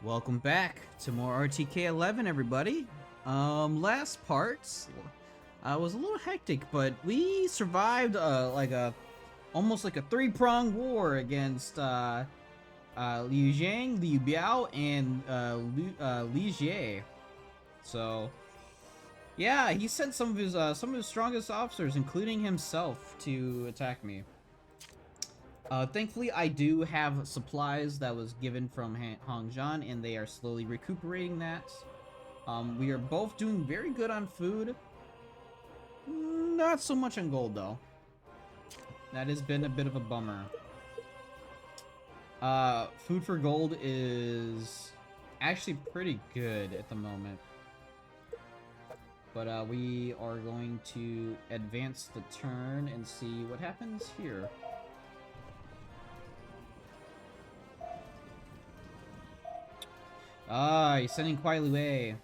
Welcome back to more RTK 11, everybody. Last part was a little hectic, but we survived almost like a three-pronged war against Liu Zhang, Liu Biao, and Li Jie. So yeah, he sent some of his strongest officers, including himself, to attack me. Thankfully, I do have supplies that was given from Hongzhan, and they are slowly recuperating that. We are both doing very good on food. Not so much on gold, though. That has been a bit of a bummer. Food for gold is actually pretty good at the moment. But we are going to advance the turn and see what happens here. Ah, he's sending quietly away.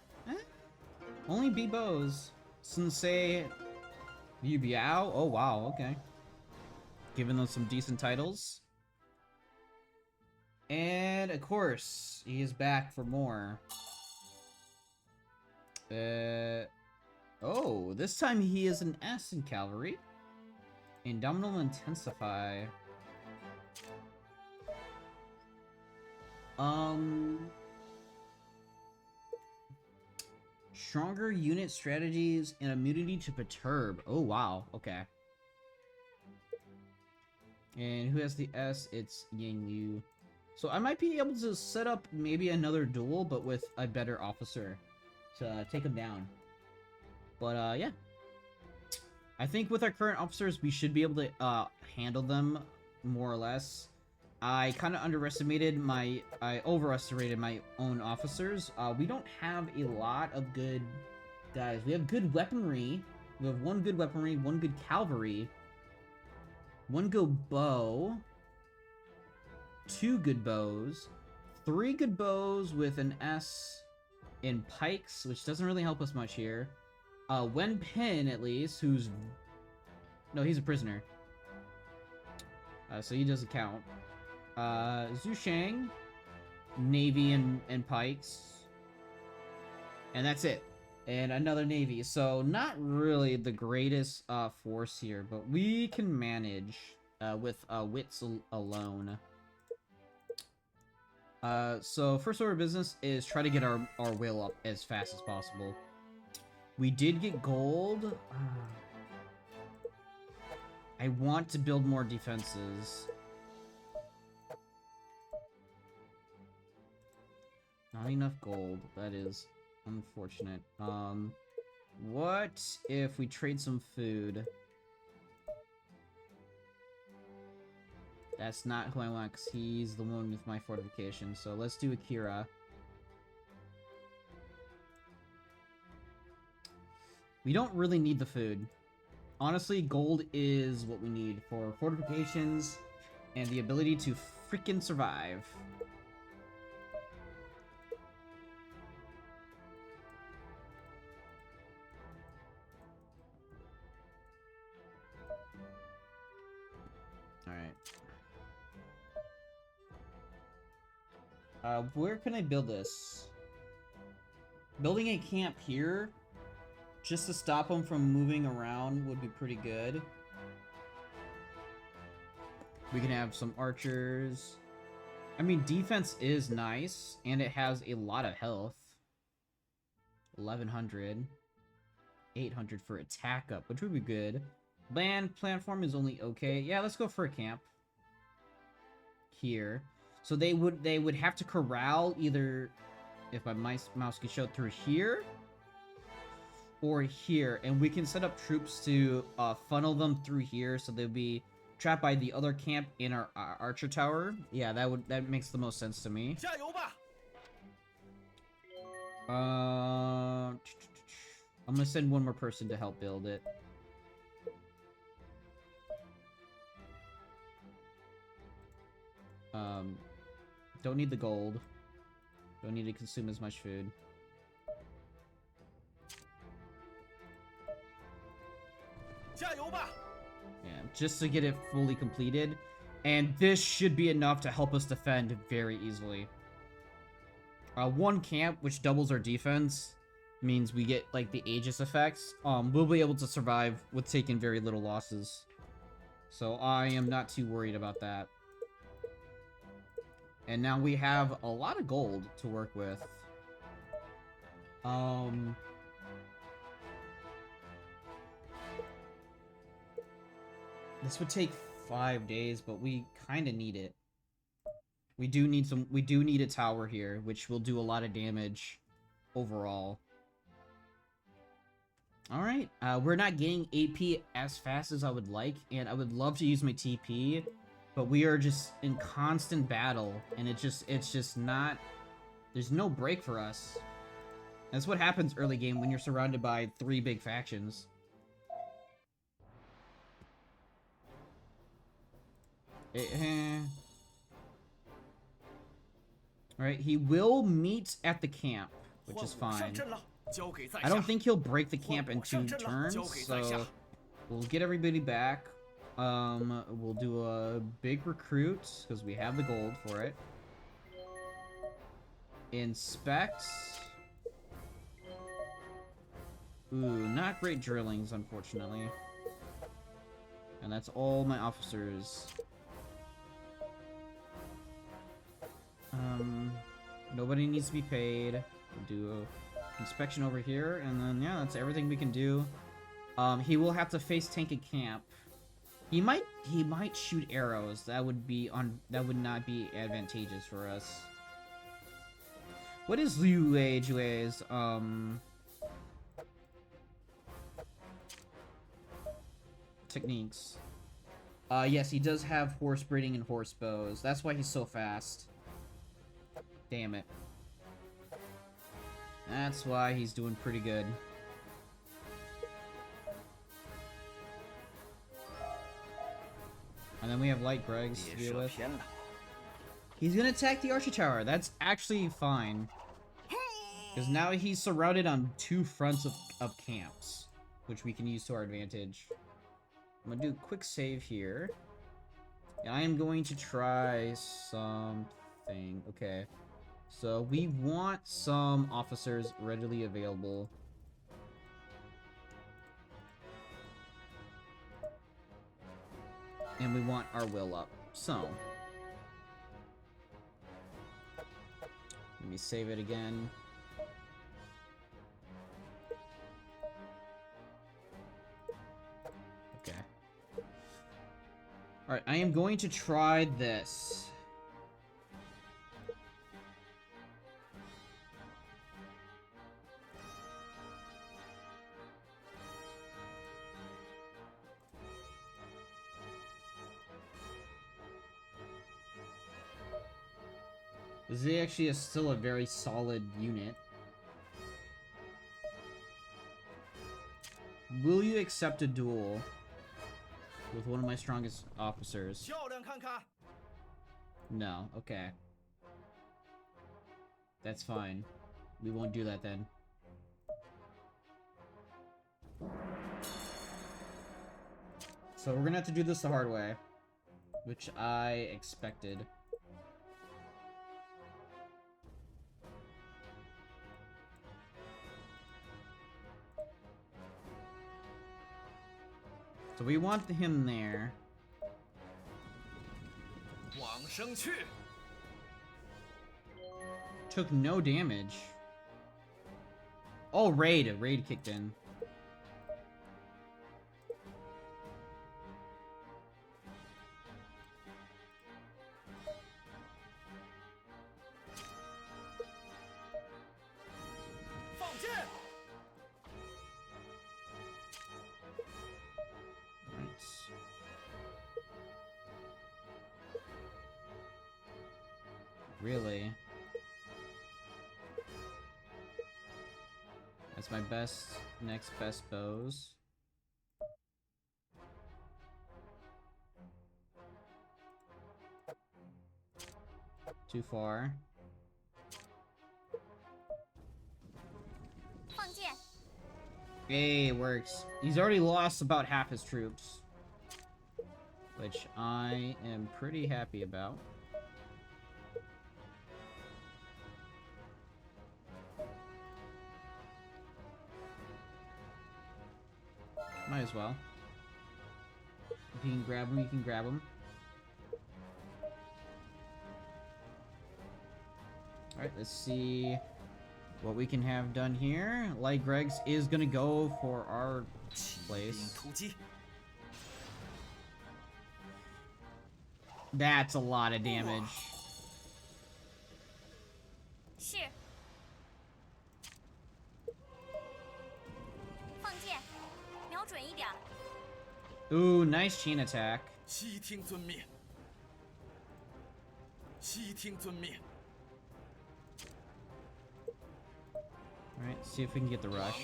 Only B-bows. Sensei Yu Biao? Oh, wow, okay. Giving them some decent titles. And, of course, he is back for more. Oh, this time he is an S in cavalry. Indomitable Intensify. Stronger unit strategies and immunity to perturb. Oh, wow. Okay. And who has the S? It's Yang Liu. So I might be able to set up maybe another duel, but with a better officer to take him down. But, yeah. I think with our current officers, we should be able to handle them more or less. I kind of I overestimated my own officers. We don't have a lot of good guys. We have good weaponry. We have one good weaponry, one good cavalry, one good bow, two good bows, three good bows with an S in pikes, which doesn't really help us much here. Wen Pin, at least, who's... No, he's a prisoner. So he doesn't count. Zhu Shang, Navy and pikes. And that's it. And another Navy. So not really the greatest force here, but we can manage with wits alone. So first order of business is try to get our will up as fast as possible. We did get gold. I want to build more defenses. Not enough gold. That is unfortunate. What if we trade some food? That's not who I want, because he's the one with my fortification. So let's do Akira. We don't really need the food. Honestly, gold is what we need for fortifications and the ability to freaking survive. Where can I build this? Building a camp here, just to stop them from moving around, would be pretty good. We can have some archers. I mean, defense is nice, and it has a lot of health. 1100. 800 for attack up, which would be good. Land platform is only okay. Yeah, let's go for a camp. Here. So they would have to corral either, if my mouse can show, through here or here, and we can set up troops to funnel them through here, so they'll be trapped by the other camp in our archer tower. Yeah, that makes the most sense to me. I'm gonna send one more person to help build it. Don't need the gold. Don't need to consume as much food. Yeah, just to get it fully completed. And this should be enough to help us defend very easily. One camp, which doubles our defense, means we get, like, the Aegis effects. We'll be able to survive with taking very little losses. So I am not too worried about that. And now we have a lot of gold to work with. This would take 5 days, but we kind of need it. We do need a tower here, which will do a lot of damage overall. Alright, we're not getting AP as fast as I would like, and I would love to use my TP, but we are just in constant battle, and it's just not... There's no break for us. That's what happens early game when you're surrounded by 3 big factions. Alright, he will meet at the camp, which is fine. I don't think he'll break the camp in 2 turns, so we'll get everybody back. We'll do a big recruit, because we have the gold for it. Inspect. Ooh, not great drillings, unfortunately. And that's all my officers. Nobody needs to be paid. We'll do a inspection over here, and then, yeah, that's everything we can do. He will have to face tank a camp. He might shoot arrows. That would not be advantageous for us. What is Jue's, techniques? Yes, he does have horse breeding and horse bows. That's why he's so fast. Damn it. That's why he's doing pretty good. And then we have light Gregs to deal with. He's gonna attack the Archer Tower. That's actually fine. Because now he's surrounded on 2 fronts of camps, which we can use to our advantage. I'm gonna do a quick save here. And I am going to try something. Okay. So we want some officers readily available. And we want our will up. So let me save it again. Okay. Alright, I am going to try this. This is actually still a very solid unit. Will you accept a duel with one of my strongest officers? No, okay. That's fine. We won't do that then. So we're gonna have to do this the hard way, which I expected. So we want him there. Took no damage. Oh, raid. Raid kicked in. Really? That's my next best bows. Too far. Hey, it works. He's already lost about half his troops, which I am pretty happy about. Might as well. If you can grab him, you can grab him. Alright, let's see what we can have done here. Light Greg's is gonna go for our place. That's a lot of damage. Ooh, nice chain attack. Alright, see if we can get the rush.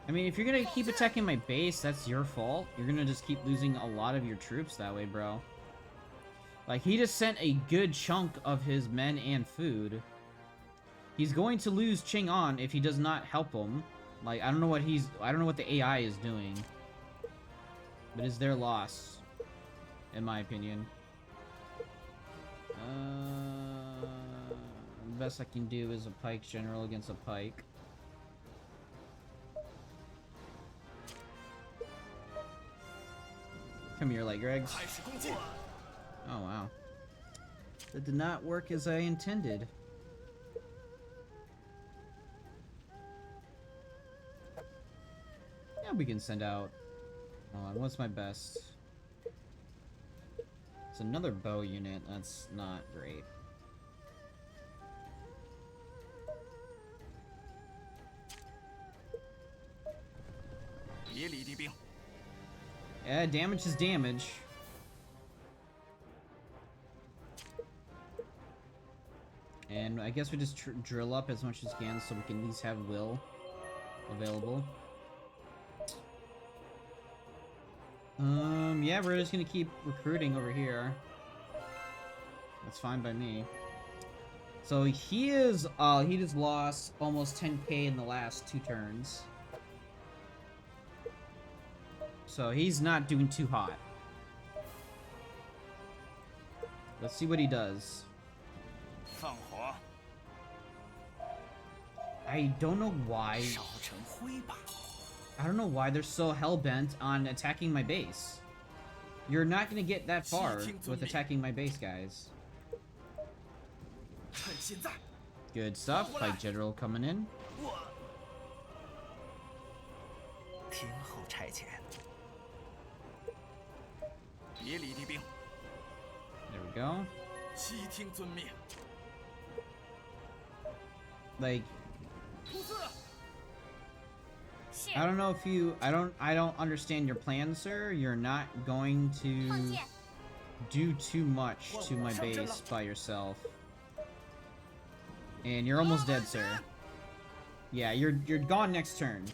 I mean, if you're gonna keep attacking my base, that's your fault. You're gonna just keep losing a lot of your troops that way, bro. Like, he just sent a good chunk of his men and food. He's going to lose Chang An if he does not help him. Like, I don't know what the AI is doing. But it's their loss, in my opinion. The best I can do is a pike general against a pike. Come here, Light Gregs. Oh, wow. That did not work as I intended. Yeah, we can send out... Hold on, what's my best? It's another bow unit. That's not great. Yeah, damage is damage. And I guess we just drill up as much as we can so we can at least have will available. Yeah, we're just gonna keep recruiting over here. That's fine by me. So he just lost almost 10k in the last 2 turns. So he's not doing too hot. Let's see what he does. I don't know why. I don't know why they're so hell-bent on attacking my base. You're not gonna get that far with attacking my base, guys. Good stuff. Fight General coming in. There we go. Like, I don't know if you... I don't understand your plan, sir. You're not going to do too much to my base by yourself. And you're almost dead, sir. Yeah, you're gone next turn.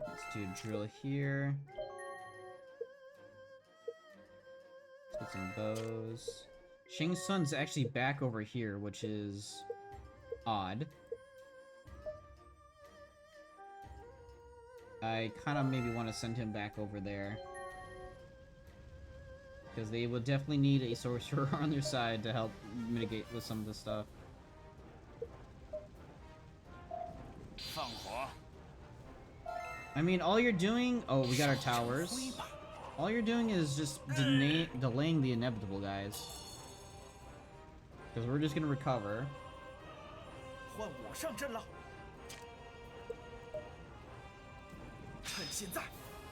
Let's do a drill here. Let's get some bows. Shang Tsung's actually back over here, which is odd. I kind of maybe want to send him back over there. Because they will definitely need a sorcerer on their side to help mitigate with some of this stuff. I mean, all you're doing... Oh, we got our towers. All you're doing is just delaying the inevitable, guys. Because we're just going to recover.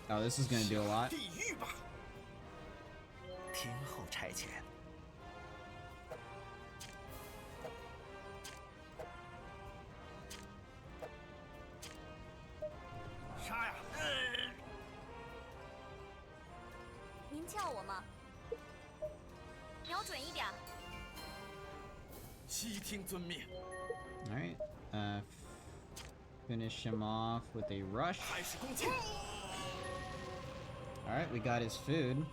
Oh, this is going to do a lot. Alright, finish him off with a rush. Alright, we got his food.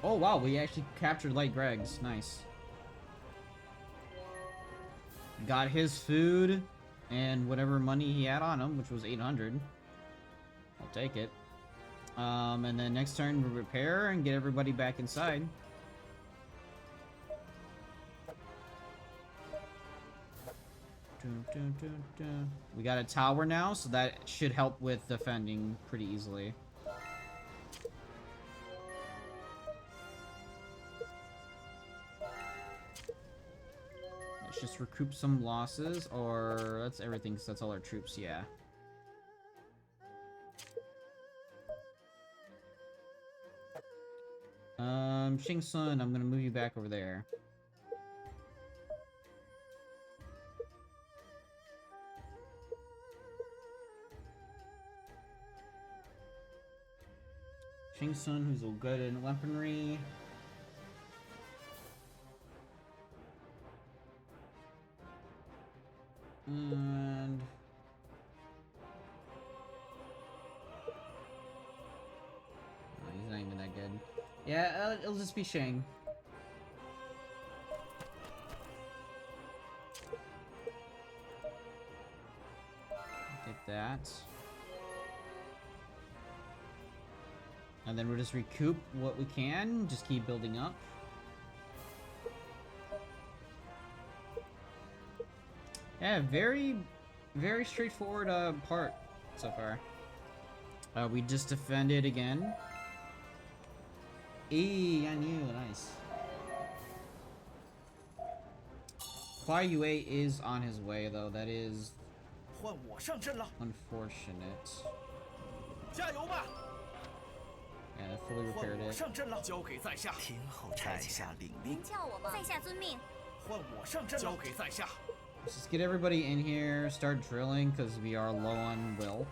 Oh wow, we actually captured Light Greg's. Nice. Got his food and whatever money he had on him, which was 800. I'll take it. And then next turn we repair and get everybody back inside. We got a tower now, so that should help with defending pretty easily. Let's just recoup some losses, or that's everything, because that's all our troops, yeah. Shing Sun, I'm gonna move you back over there. Shing Sun, who's all good in weaponry. And... oh, he's not even that good. Yeah, it'll just be Shang. Take that. And then we'll just recoup what we can, just keep building up. Yeah, very straightforward part so far. We just defended again. I knew, nice. Kuai Yue is on his way though, that is unfortunate. Yeah, I fully repaired it. Let's just get everybody in here, start drilling, because we are low on will.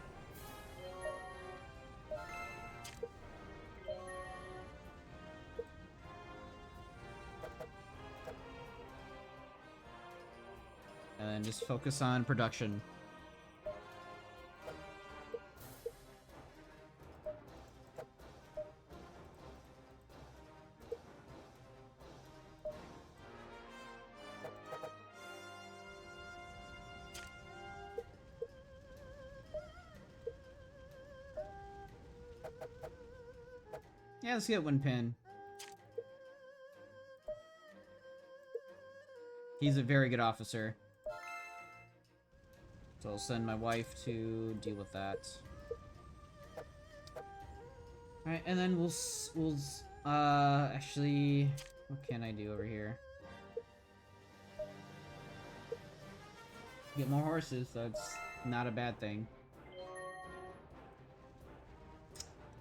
And then just focus on production. Yeah, let's get one pin. He's a very good officer. So I'll send my wife to deal with that. Alright, and then we'll actually, what can I do over here? Get more horses, that's not a bad thing.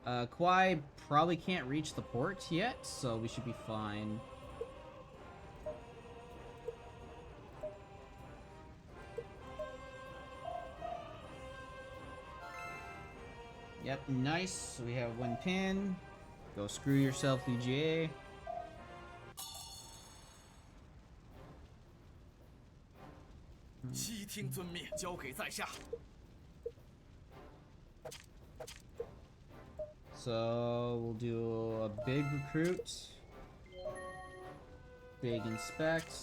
Kuai probably can't reach the port yet, so we should be fine. Yep, nice. So we have one pin. Go screw yourself, UGA. So we'll do a big recruit, big inspect.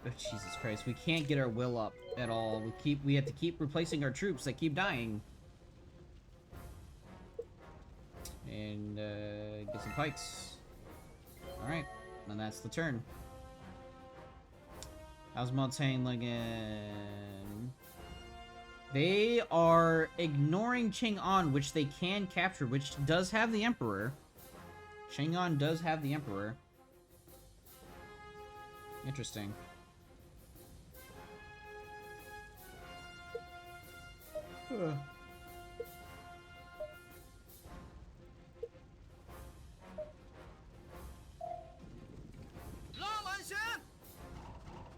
Oh, Jesus Christ, we can't get our will up at all. We have to keep replacing our troops that keep dying. And get some pikes. Alright, and that's the turn. How's Montaigne looking? They are ignoring Chang An, which they can capture, which does have the Emperor. Chang An does have the Emperor. Interesting.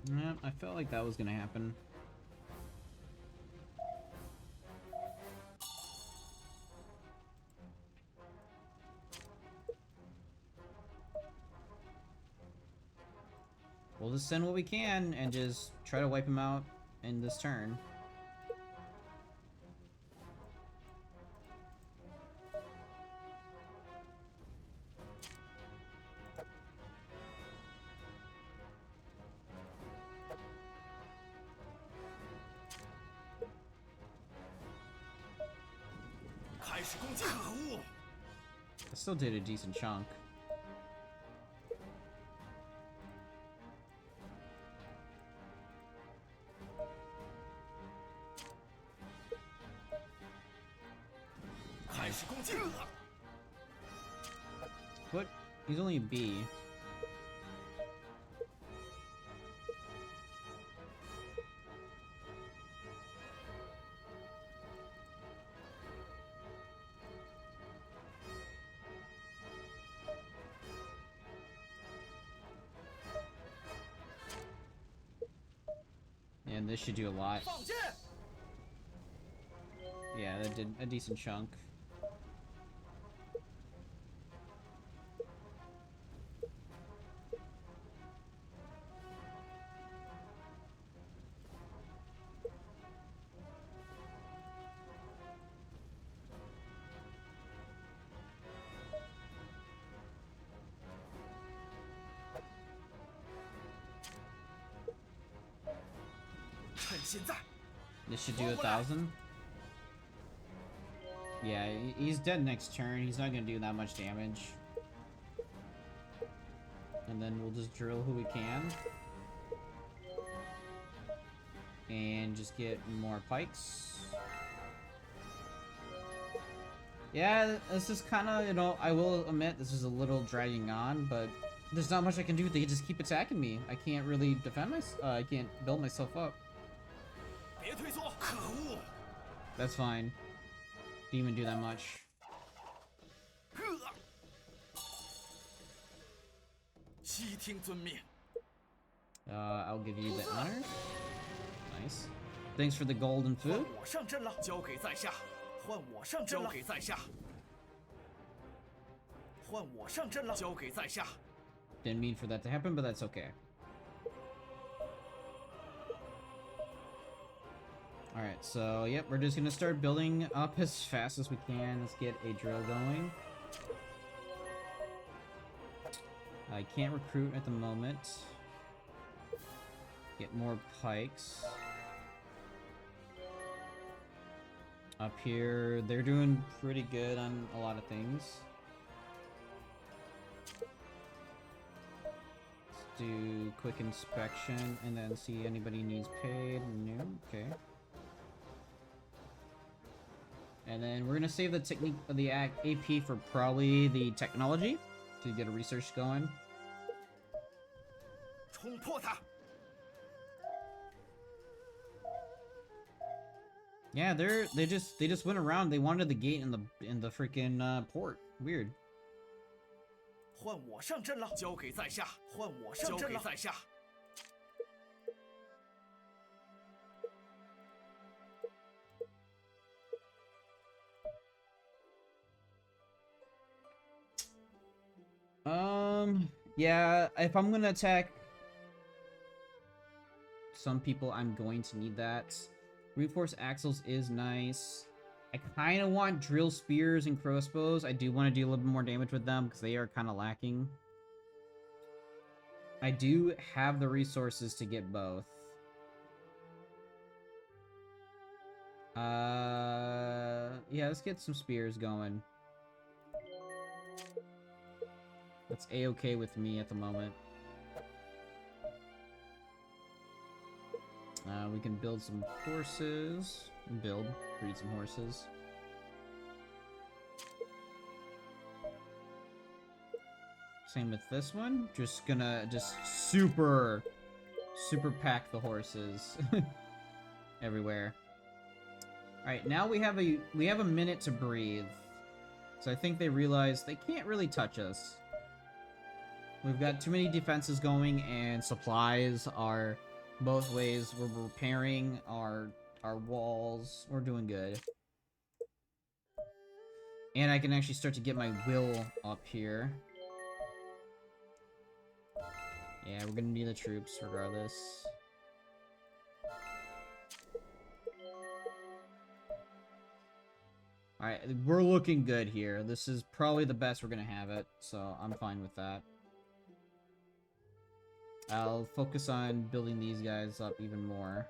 Yeah, I felt like that was gonna happen. We'll just send what we can and just try to wipe him out in this turn. I still did a decent chunk. What? He's only a B. And this should do a lot. Yeah, that did a decent chunk. This should do 1,000. Yeah, he's dead next turn. He's not gonna do that much damage. And then we'll just drill who we can. And just get more pikes. Yeah, this is kind of, you know, I will admit this is a little dragging on, but there's not much I can do. They just keep attacking me. I can't really defend myself. I can't build myself up. That's fine. Didn't even do that much. I'll give you the honor. Nice. Thanks for the golden food. Didn't mean for that to happen, but that's okay. Alright, so, yep, we're just gonna start building up as fast as we can. Let's get a drill going. I can't recruit at the moment. Get more pikes. Up here, they're doing pretty good on a lot of things. Let's do quick inspection and then see anybody needs paid. No, okay. And then we're gonna save the technique of the AP for probably the technology to get a research going. Yeah, they just went around. They wanted the gate in the freaking port. Weird. Yeah, if I'm gonna attack some people, I'm going to need that. Reinforced axles is nice. I kind of want drill spears and crossbows. I do want to do a little bit more damage with them because they are kind of lacking. I do have the resources to get both. Yeah, let's get some spears going. That's a-okay with me at the moment. We can build some horses. Breed some horses. Same with this one. Just gonna super pack the horses everywhere. Alright, now we have a minute to breathe. So I think they realize they can't really touch us. We've got too many defenses going, and supplies are both ways. We're repairing our walls. We're doing good. And I can actually start to get my will up here. Yeah, we're gonna need the troops regardless. Alright, we're looking good here. This is probably the best we're gonna have it, so I'm fine with that. I'll focus on building these guys up even more.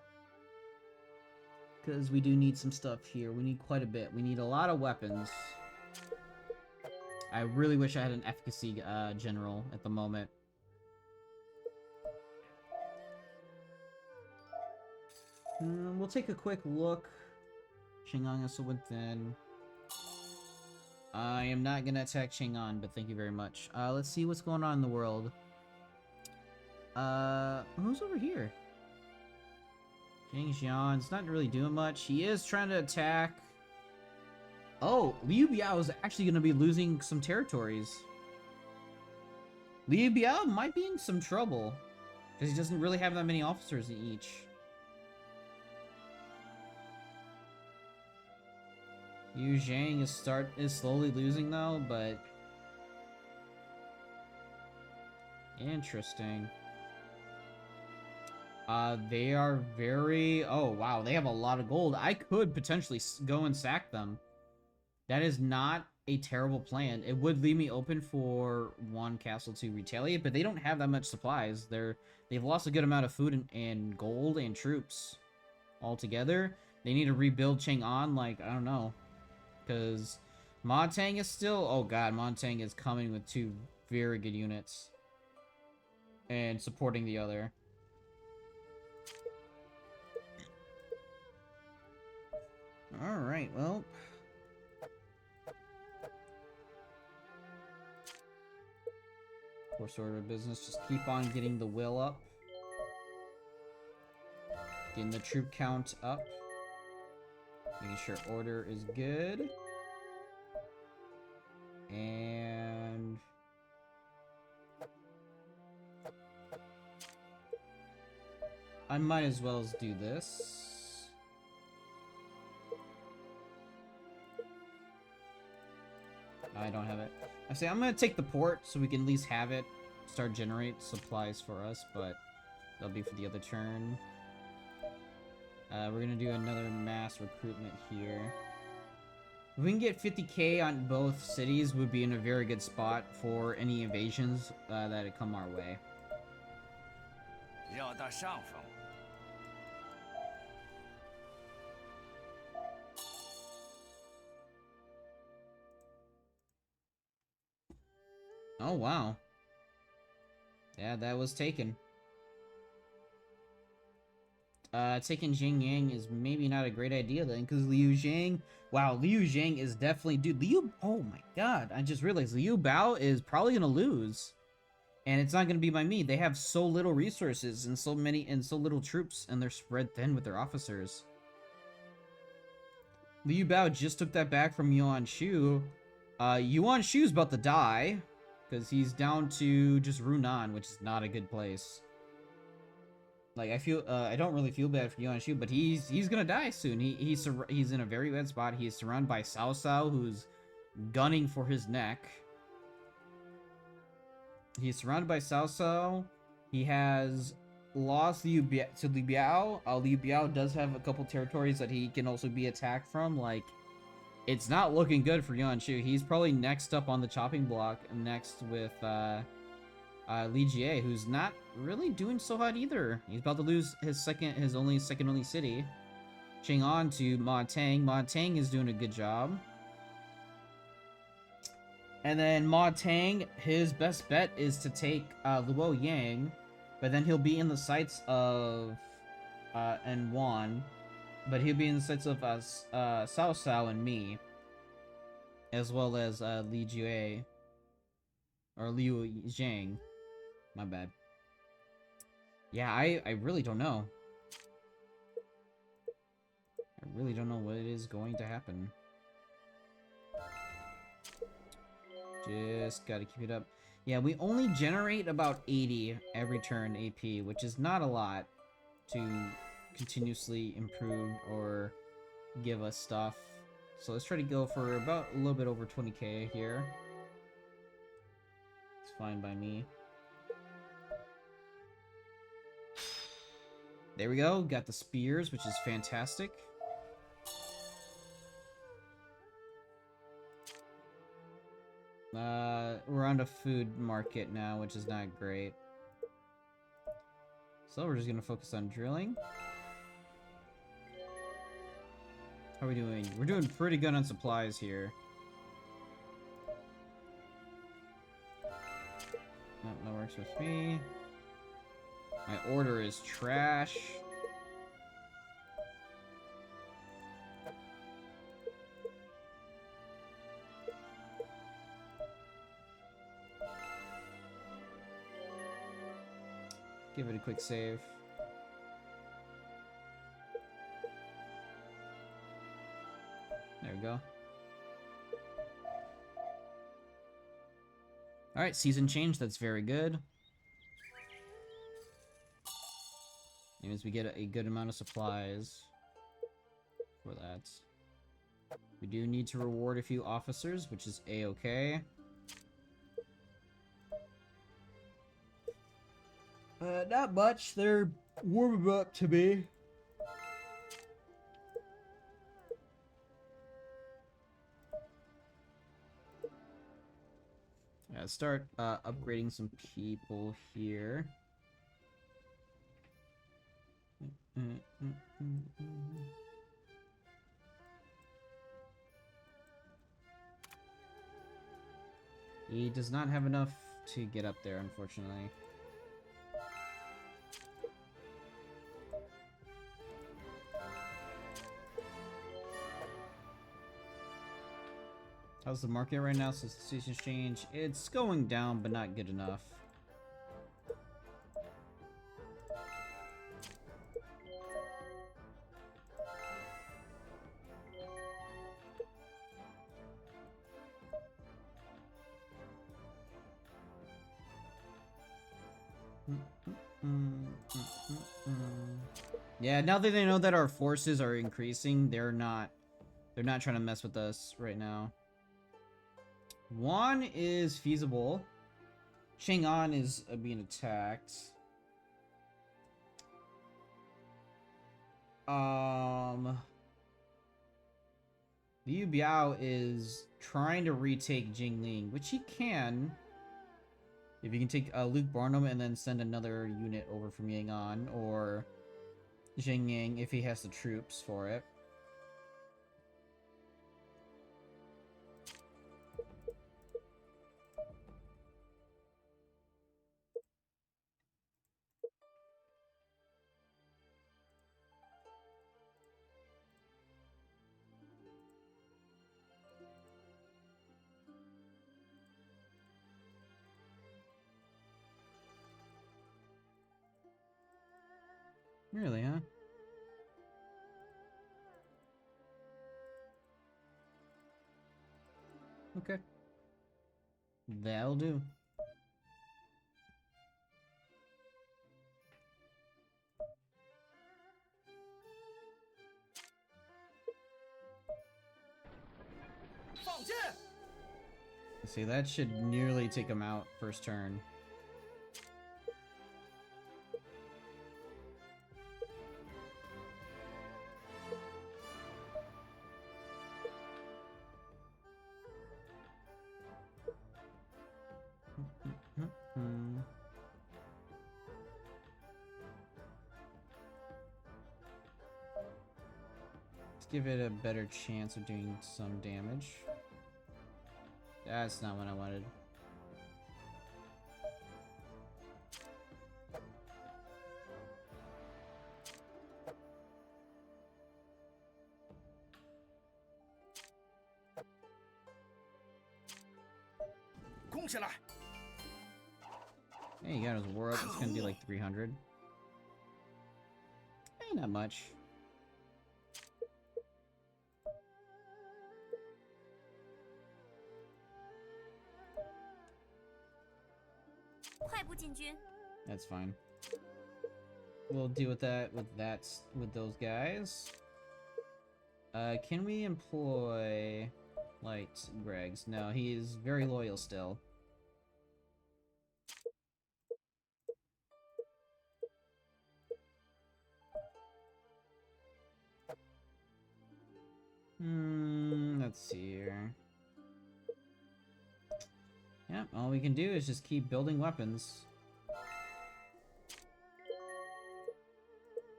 Because we do need some stuff here. We need quite a bit. We need a lot of weapons. I really wish I had an efficacy general at the moment. We'll take a quick look. Chang An also within. I am not gonna attack Chang An, but thank you very much. Let's see what's going on in the world. Who's over here? Jing Xian's not really doing much. He is trying to attack. Oh, Liu Biao is actually gonna be losing some territories. Liu Biao might be in some trouble because he doesn't really have that many officers in each. Yu Zhang is slowly losing though, but interesting. They are very... Oh, wow, they have a lot of gold. I could potentially go and sack them. That is not a terrible plan. It would leave me open for one castle to retaliate, but they don't have that much supplies. They've lost a good amount of food and gold and troops altogether. They need to rebuild Chang An, like, I don't know. Because Ma Teng is still... Oh, God, Ma Teng is coming with 2 very good units. And supporting the other. Alright, well... Course order of business, just keep on getting the will up. Getting the troop count up. Making sure order is good. And... I might as well do this. I don't have it. I say I'm gonna take the port so we can at least have it start generate supplies for us, but that'll be for the other turn. We're gonna do another mass recruitment here. If we can get 50k on both cities, would be in a very good spot for any invasions that come our way. Oh, wow. Yeah, that was taken. Taking Jing Yang is maybe not a great idea then, because Liu Zhang... Wow, Liu Zhang is definitely... Dude, oh my god, I just realized Liu Bao is probably gonna lose. And it's not gonna be by me. They have so little resources and so little troops, and they're spread thin with their officers. Liu Bao just took that back from Yuan Shu. Yuan Shu's about to die. Because he's down to just Runan, which is not a good place. Like, I don't really feel bad for Yuan Shu, but he's gonna die soon. He's in a very bad spot. He's surrounded by Cao Cao, who's gunning for his neck. He's surrounded by Cao Cao. He has lost to Liu Biao. Liu Biao does have a couple territories that he can also be attacked from, like... It's not looking good for Yuan Shu. He's probably next up on the chopping block, next with Li Jie, who's not really doing so hot either. He's about to lose his second only city. Chang An to Ma Teng. Ma Teng is doing a good job. And then Ma Teng, his best bet is to take Luo Yang, but then he'll be in the sights of N1. But he'll be in the sights of Cao Cao and me. As well as Li Jue. Or Liu Zhang. My bad. Yeah, I really don't know. I really don't know what is going to happen. Just gotta keep it up. Yeah, we only generate about 80 every turn AP, which is not a lot to continuously improve or give us stuff. So let's try to go for about a little bit over 20k here. It's fine by me. There we go, got the spears, which is fantastic. We're on a food market now, which is not great. So we're just gonna focus on drilling. How are we doing? We're doing pretty good on supplies here. That works with me. My order is trash. Give it a quick save. There we go. Alright, season change, that's very good. Means we get a good amount of supplies for that. We do need to reward a few officers, which is a-okay. Not much. They're warming up to me. Yeah, start upgrading some people here. He does not have enough to get up there, unfortunately. How's the market right now since the season's change? It's going down, but not good enough. Yeah, now that they know that our forces are increasing, they're not trying to mess with us right now. One is feasible. Chang An is being attacked. Liu Biao is trying to retake Jingling, which he can. If you can take Luke Barnum and then send another unit over from Yang'an, or Jingyang if he has the troops for it. Really, huh? Okay. That'll do. See, that should nearly take him out first turn. Let's give it a better chance of doing some damage. That's not what I wanted. Hey, he got his war up. It's gonna be like 300. Hey, not much. That's fine. We'll deal with that with those guys. Can we employ Light Greg's? No, he is very loyal still. Let's see here. Yeah, all we can do is just keep building weapons.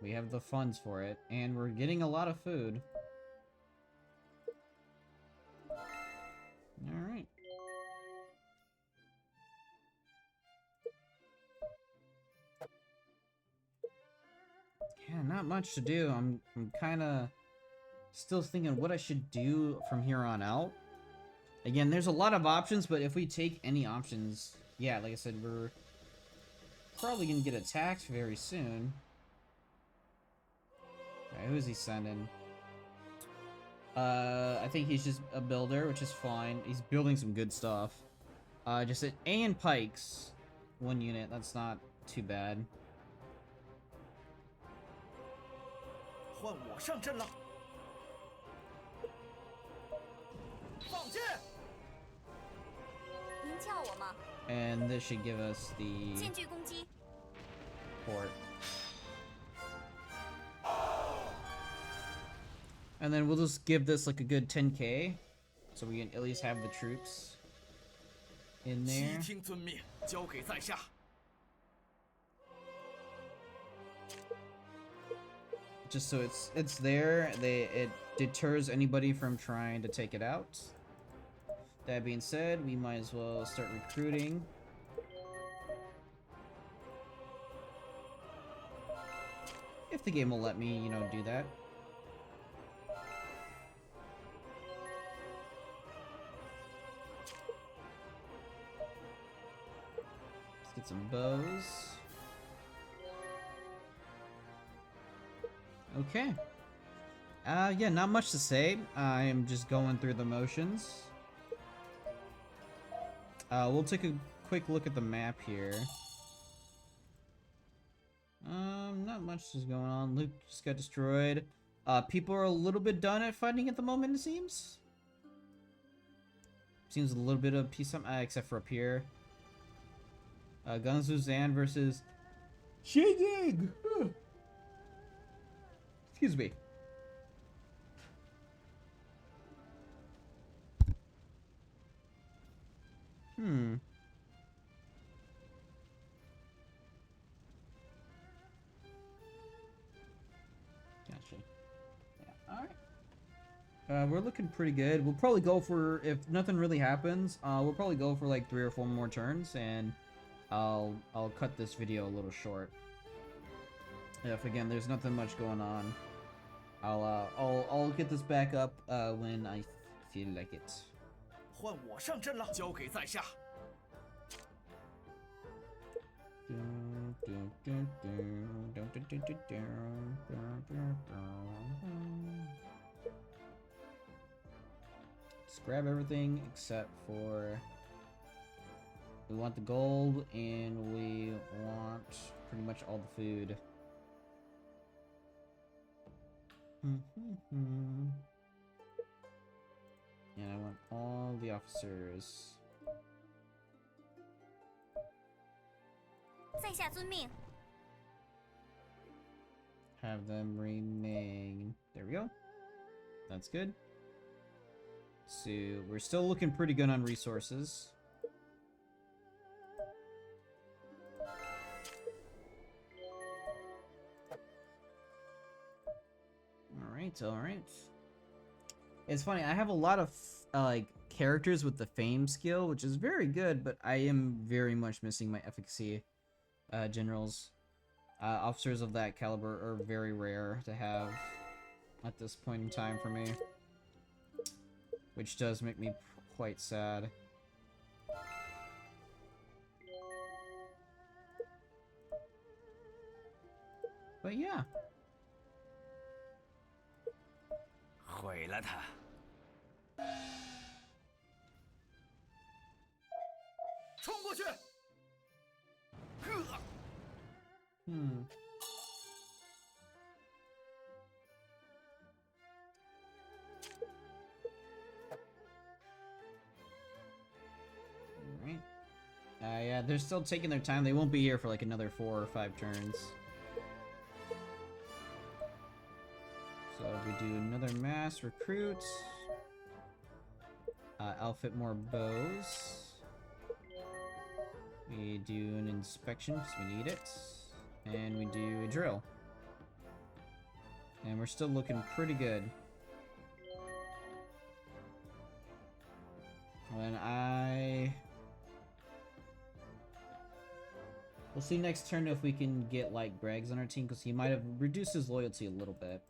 We have the funds for it, and we're getting a lot of food. Yeah, not much to do. I'm kind of still thinking what I should do from here on out. Again, there's a lot of options, but if we take any options, yeah, like I said, we're probably gonna get attacked very soon. Alright, who is he sending? I think he's just a builder, which is fine. He's building some good stuff. Just at A and Pikes. 1 unit, that's not too bad. And this should give us the port. And then we'll just give this like a good 10k, so we can at least have the troops in there. Just so it's there, it deters anybody from trying to take it out. That being said, we might as well start recruiting. If the game will let me, you know, do that. Let's get some bows. Okay. Yeah, not much to say. I am just going through the motions. We'll take a quick look at the map here. Not much is going on. Luke just got destroyed. People are a little bit done at fighting at the moment, it seems. Seems a little bit of peace, except for up here. Gunzu Zan versus Shijing! Excuse me. Gotcha. Yeah, alright. We're looking pretty good. We'll probably go for, if nothing really happens, we'll probably go for like 3 or 4 more turns, and I'll cut this video a little short. If again there's nothing much going on, I'll get this back up when I feel like it. 换我上阵了，交给在下。 Let's grab everything except for we want the gold and we want pretty much all the food. And I want all the officers. 在下遵命. Have them remain. There we go. That's good. So we're still looking pretty good on resources. Alright. It's funny, I have a lot of like characters with the fame skill, which is very good, but I am very much missing my efficacy generals. Officers of that caliber are very rare to have at this point in time for me, which does make me quite sad. But yeah. 毁了他！冲过去！Alright. Yeah, they're still taking their time. They won't be here for like another 4 or 5 turns. So we do another mass recruit. Outfit more bows. We do an inspection because we need it. And we do a drill. And we're still looking pretty good. When We'll see next turn if we can get, like, Greg's on our team, because he might have reduced his loyalty a little bit.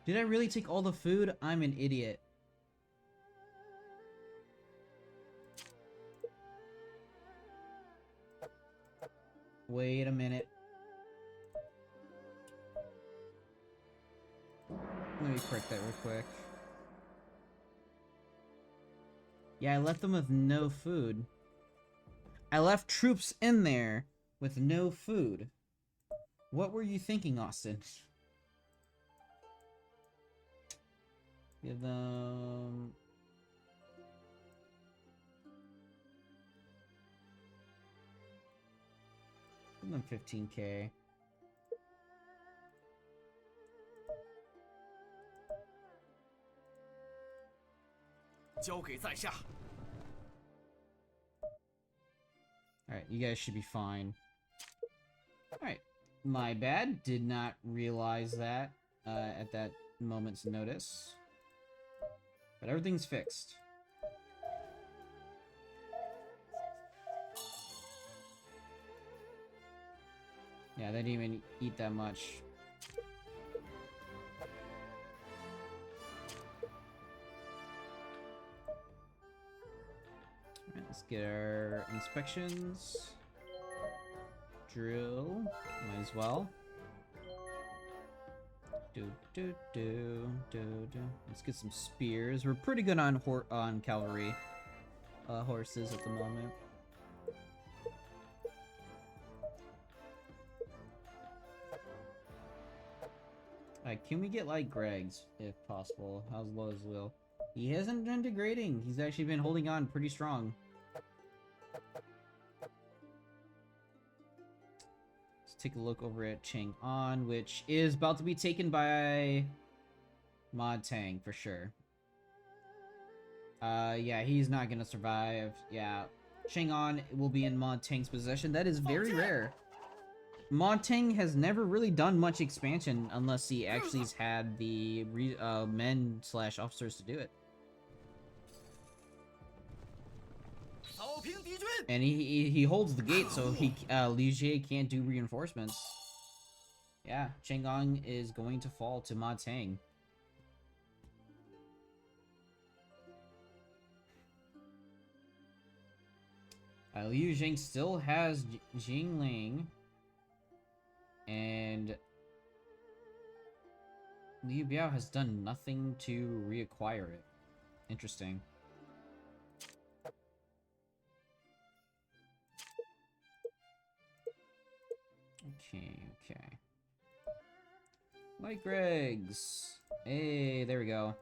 Did I really take all the food? I'm an idiot. Wait a minute. Let me correct that real quick. Yeah, I left them with no food. I left troops in there with no food. What were you thinking, Austin? Give them... Give them 15k. Alright, you guys should be fine. Alright, my bad. Did not realize that at that moment's notice. But everything's fixed. Yeah, they didn't even eat that much. Alright, let's get our inspections. Drill. Might as well. Let's get some spears. We're pretty good on cavalry horses at the moment. Alright, can we get like Greg's if possible? How's low as will? He hasn't been degrading. He's actually been holding on pretty strong. Take a look over at Chang An, which is about to be taken by Teng for sure. Yeah, he's not gonna survive. Yeah, Chang An will be in Teng's possession. That is very rare. Teng has never really done much expansion unless he actually has had the men/officers to do it. And he holds the gate, so Liu Jie can't do reinforcements. Yeah, Chang An is going to fall to Ma Teng. Liu Jing still has Jingling, and Liu Biao has done nothing to reacquire it. Interesting. Okay. Light Greg's. Hey, there we go.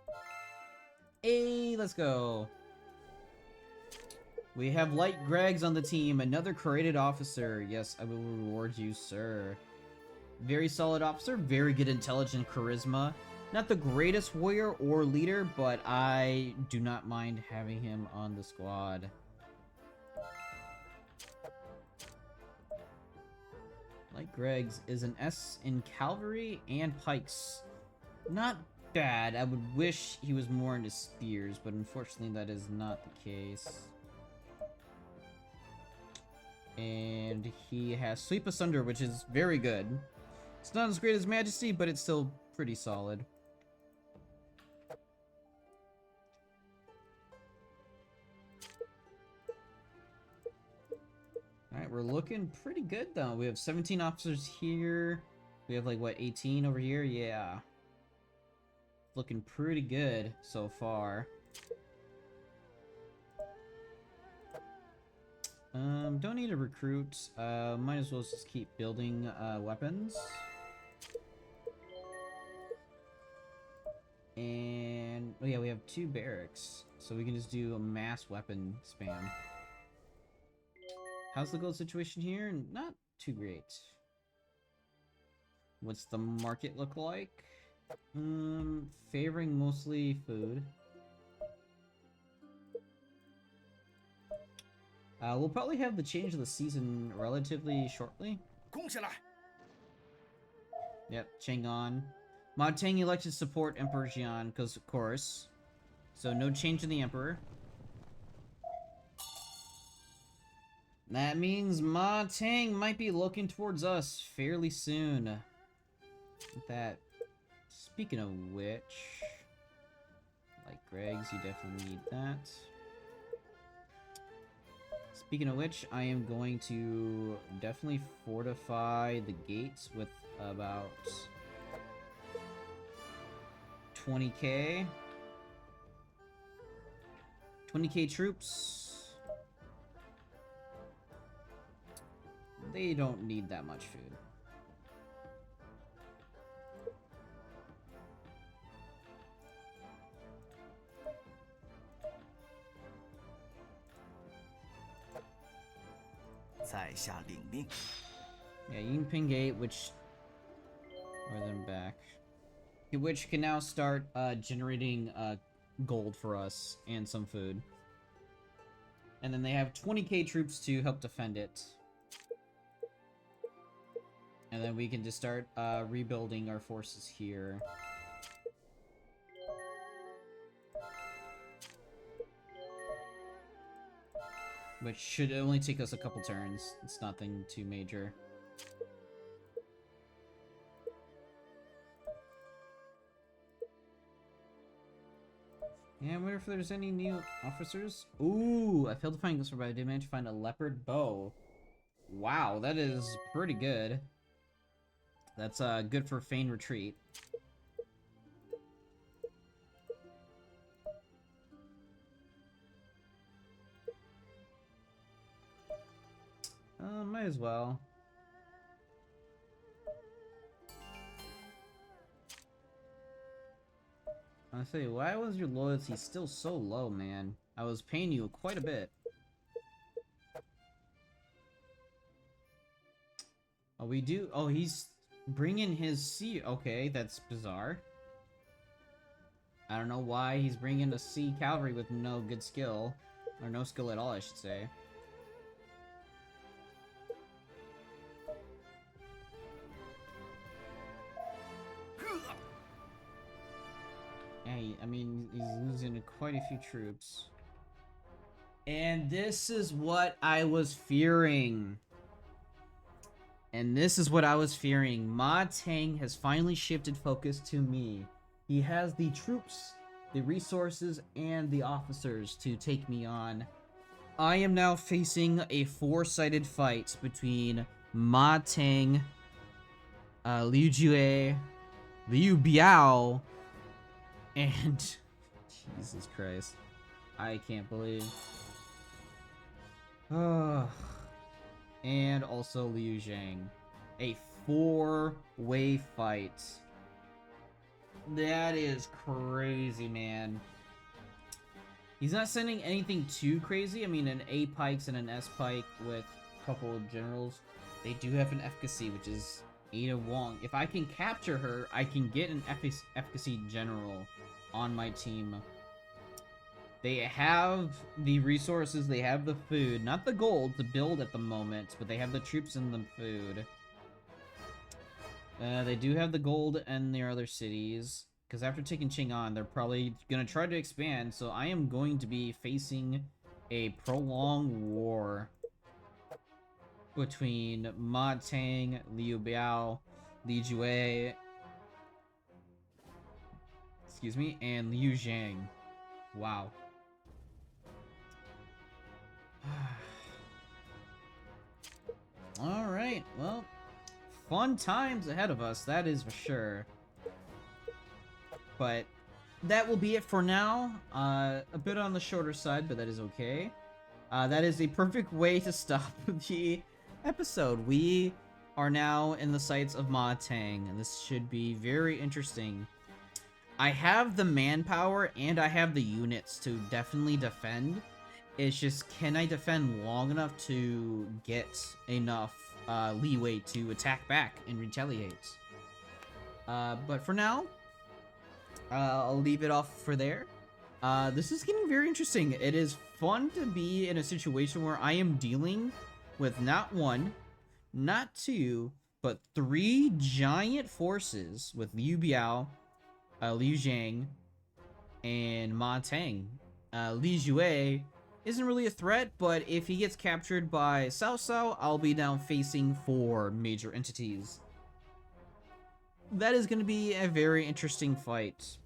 Hey, let's go. We have Light Greg's on the team. Another created officer. Yes, I will reward you, sir. Very solid officer. Very good intelligence, charisma. Not the greatest warrior or leader, but I do not mind having him on the squad. Like Greg's is an S in cavalry and pikes. Not bad. I would wish he was more into spears, but unfortunately that is not the case. And he has Sweep Asunder, which is very good. It's not as great as Majesty, but it's still pretty solid. Alright, we're looking pretty good though. We have 17 officers here. We have like, what, 18 over here? Yeah. Looking pretty good so far. Don't need to recruit. Might as well just keep building weapons. And, oh yeah, we have 2 barracks. So we can just do a mass weapon spam. How's the gold situation here? Not too great. What's the market look like? Favoring mostly food. We'll probably have the change of the season relatively shortly. Yep, Chang An. Ma Teng elected support Emperor Xian, because of course. So no change in the Emperor. That means Ma Teng might be looking towards us fairly soon. That. Speaking of which, like Greg's, you definitely need that. Speaking of which, I am going to definitely fortify the gates with about 20k. 20k troops. They don't need that much food. Yeah, Yingping Gate, which... Or them back. Which can now start generating gold for us and some food. And then they have 20k troops to help defend it. And then we can just start rebuilding our forces here. Which should only take us a couple turns. It's nothing too major. Yeah, I wonder if there's any new officers. Ooh, I failed to find this, but I did manage to find a leopard bow. Wow, that is pretty good. That's good for feign retreat. Might as well. I say, why was your loyalty still so low, man? I was paying you quite a bit. Oh, we do. Oh, he's bringing his sea. Okay, that's bizarre. I don't know why he's bringing a sea cavalry with no good skill, or no skill at all, I should say. Yeah, I mean, he's losing quite a few troops. And this is what I was fearing. Ma Teng has finally shifted focus to me. He has the troops, the resources, and the officers to take me on. I am now facing a four-sided fight between Ma Teng, Liu Jue, Liu Biao, and... Jesus Christ. I can't believe... and also Liu Zhang. A four-way fight. That is crazy, man. He's not sending anything too crazy. I mean, an A pikes and an S pike with a couple of generals. They do have an efficacy, which is Ada Wong. If I can capture her, I can get an efficacy general on my team. They have the resources, they have the food, not the gold to build at the moment, but they have the troops and the food. They do have the gold and their other cities, because after taking Chang An, they're probably going to try to expand, so I am going to be facing a prolonged war between Ma Teng, Liu Biao, Li Jue, excuse me, and Liu Zhang. Wow. Alright, well, fun times ahead of us, that is for sure. But that will be it for now. A bit on the shorter side, but that is okay. That is a perfect way to stop the episode. We are now in the sights of Ma Teng, and this should be very interesting. I have the manpower and I have the units to definitely defend. It's just, can I defend long enough to get enough leeway to attack back and retaliate? But for now, I'll leave it off for there. This is getting very interesting. It is fun to be in a situation where I am dealing with not one, not two, but 3 giant forces with Liu Biao, Liu Zhang, and Ma Teng. Li Jue isn't really a threat, but if he gets captured by Cao Cao, I'll be down facing 4 major entities. That is going to be a very interesting fight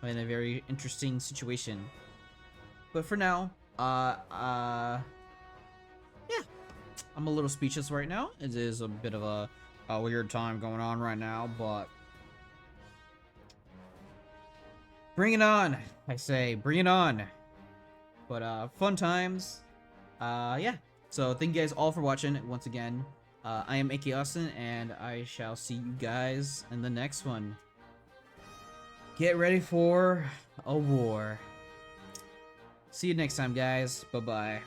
and a very interesting situation. But for now, yeah, I'm a little speechless right now. It is a bit of a weird time going on right now, but bring it on, I say, bring it on. But fun times. Yeah. So thank you guys all for watching once again. I am AK Austin, and I shall see you guys in the next one. Get ready for a war. See you next time, guys. Bye-bye.